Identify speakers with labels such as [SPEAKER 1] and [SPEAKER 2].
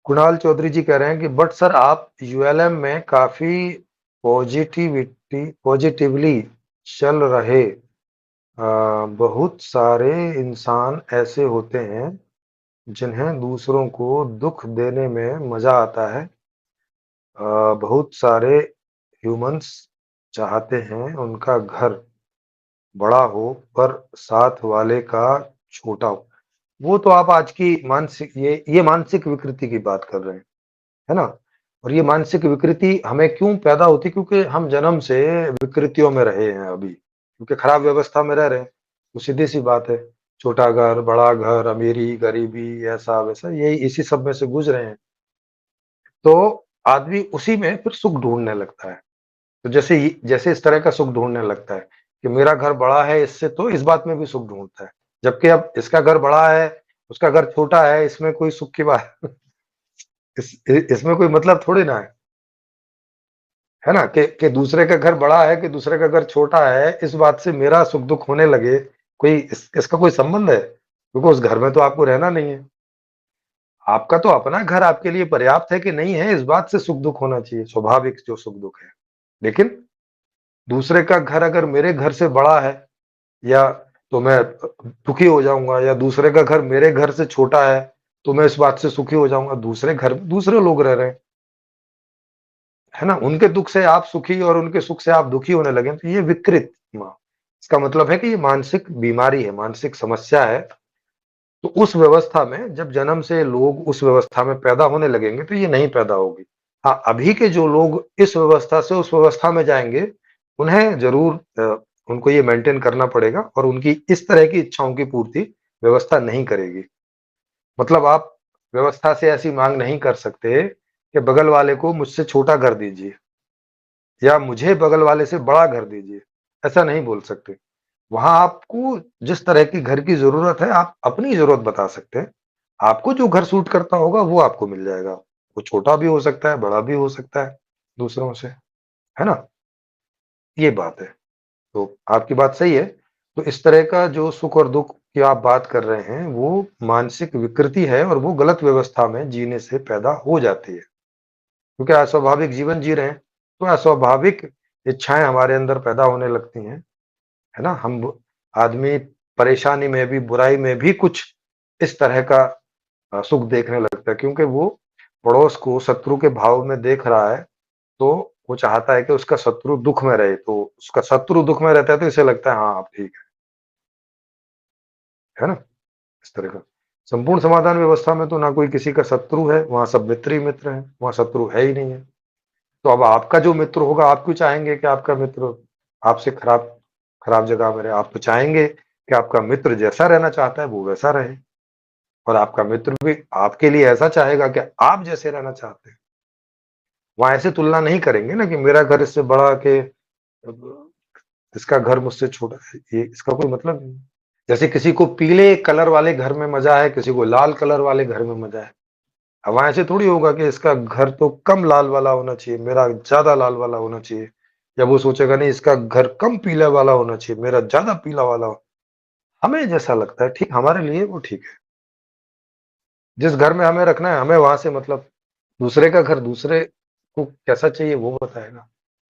[SPEAKER 1] कुणाल चौधरी जी कह रहे हैं कि बट सर आप यूएलएम में काफी पॉजिटिवली चल रहे। बहुत सारे इंसान ऐसे होते हैं जिन्हें दूसरों को दुख देने में मजा आता है। बहुत सारे ह्यूमंस चाहते हैं उनका घर बड़ा हो पर साथ वाले का छोटा हो। वो तो आप आज की मानसिक ये मानसिक विकृति की बात कर रहे हैं, है ना? और ये मानसिक विकृति हमें क्यों पैदा होती? क्योंकि हम जन्म से विकृतियों में रहे हैं अभी, क्योंकि खराब व्यवस्था में रह रहे हैं। तो सीधी सी बात है, छोटा घर, बड़ा घर, अमीरी, गरीबी, ऐसा वैसा, यही इसी सब में से गुजरे हैं। तो आदमी उसी में फिर सुख ढूंढने लगता है। तो जैसे इस तरह का सुख ढूंढने लगता है कि मेरा घर बड़ा है, इससे तो इस बात में भी सुख ढूंढता है। जबकि अब इसका घर बड़ा है, उसका घर छोटा है, इसमें कोई सुख की बात इसमें कोई मतलब थोड़ी ना है ना? कि दूसरे का घर बड़ा है कि दूसरे का घर छोटा है, इस बात से मेरा सुख दुख होने लगे, इसका कोई संबंध है? क्योंकि उस घर में तो आपको रहना नहीं है। आपका तो अपना घर आपके लिए पर्याप्त है कि नहीं है, इस बात से सुख दुख होना चाहिए, स्वाभाविक जो सुख दुख है। लेकिन दूसरे का घर अगर मेरे घर से बड़ा है, या तो मैं दुखी हो जाऊंगा, या दूसरे का घर मेरे घर से छोटा है तो मैं इस बात से सुखी हो जाऊंगा। दूसरे घर में दूसरे लोग रह रहे हैं, है ना? उनके दुख से आप सुखी और उनके सुख से आप दुखी होने लगे, तो ये विकृत इसका मतलब है कि ये मानसिक बीमारी है, मानसिक समस्या है। तो उस व्यवस्था में जब जन्म से लोग उस व्यवस्था में पैदा होने लगेंगे तो ये नहीं पैदा होगी। हाँ, अभी के जो लोग इस व्यवस्था से उस व्यवस्था में जाएंगे, उन्हें जरूर उनको ये मेंटेन करना पड़ेगा, और उनकी इस तरह की इच्छाओं की पूर्ति व्यवस्था नहीं करेगी। मतलब आप व्यवस्था से ऐसी मांग नहीं कर सकते कि बगल वाले को मुझसे छोटा कर दीजिए, या मुझे बगल वाले से बड़ा घर दीजिए। ऐसा नहीं बोल सकते। वहां आपको जिस तरह की घर की जरूरत है, आप अपनी जरूरत बता सकते हैं। आपको जो घर सूट करता होगा वो आपको मिल जाएगा। वो छोटा भी हो सकता है, बड़ा भी हो सकता है दूसरों से, है ना? ये बात है। तो आपकी बात सही है। तो इस तरह का जो सुख और दुख की आप बात कर रहे हैं, वो मानसिक विकृति है, और वो गलत व्यवस्था में जीने से पैदा हो जाती है। क्योंकि अस्वाभाविक जीवन जी रहे हैं, तो अस्वाभाविक इच्छाएं हमारे अंदर पैदा होने लगती हैं, है ना? आदमी परेशानी में भी, बुराई में भी कुछ इस तरह का सुख देखने लगता है, क्योंकि वो पड़ोस को शत्रु के भाव में देख रहा है। तो वो चाहता है कि उसका शत्रु दुख में रहे, तो उसका शत्रु दुख में रहता है तो इसे लगता है हाँ अब ठीक है ना? इस तरह का संपूर्ण समाधान व्यवस्था में तो ना कोई किसी का शत्रु है, वहां सब मित्र ही मित्र हैं, वहां शत्रु है ही नहीं है। तो अब आपका जो मित्र होगा, आप क्यों चाहेंगे कि आपका मित्र आपसे खराब खराब जगह में रहे? आप तो चाहेंगे कि आपका मित्र जैसा रहना चाहता है वो वैसा रहे, और आपका मित्र भी आपके लिए ऐसा चाहेगा कि आप जैसे रहना चाहते हैं। वहां ऐसे तुलना नहीं करेंगे ना कि मेरा घर इससे बड़ा, कि इसका घर मुझसे छोटा है। ये इसका कोई मतलब नहीं। जैसे किसी को पीले कलर वाले घर में मजा है, किसी को लाल कलर वाले घर में मजा है। अब वहां ऐसे थोड़ी होगा कि इसका घर तो कम लाल वाला होना चाहिए, मेरा ज्यादा लाल वाला होना चाहिए। या वो सोचेगा नहीं, इसका घर कम पीला वाला होना चाहिए, मेरा ज्यादा पीला वाला हो। हमें जैसा लगता है ठीक हमारे लिए वो ठीक है। जिस घर में हमें रखना है, हमें वहां से मतलब। दूसरे का घर दूसरे को कैसा चाहिए वो बताएगा।